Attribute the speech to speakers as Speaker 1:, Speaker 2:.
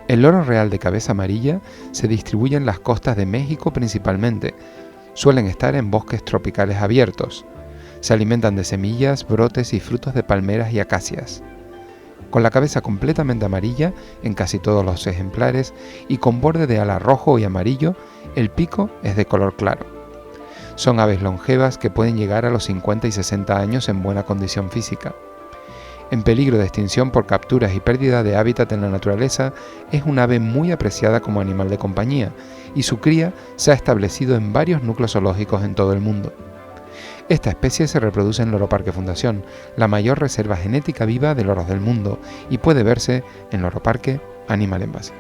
Speaker 1: El loro real de cabeza amarilla se distribuye en las costas de México principalmente. Suelen estar en bosques tropicales abiertos. Se alimentan de semillas, brotes y frutos de palmeras y acacias. Con la cabeza completamente amarilla en casi todos los ejemplares y con borde de ala rojo y amarillo, el pico es de color claro. Son aves longevas que pueden llegar a los 50 y 60 años en buena condición física. En peligro de extinción por capturas y pérdida de hábitat en la naturaleza, es un ave muy apreciada como animal de compañía y su cría se ha establecido en varios núcleos zoológicos en todo el mundo. Esta especie se reproduce en Loro Parque Fundación, la mayor reserva genética viva de loros del mundo, y puede verse en Loro Parque Animal Embassy.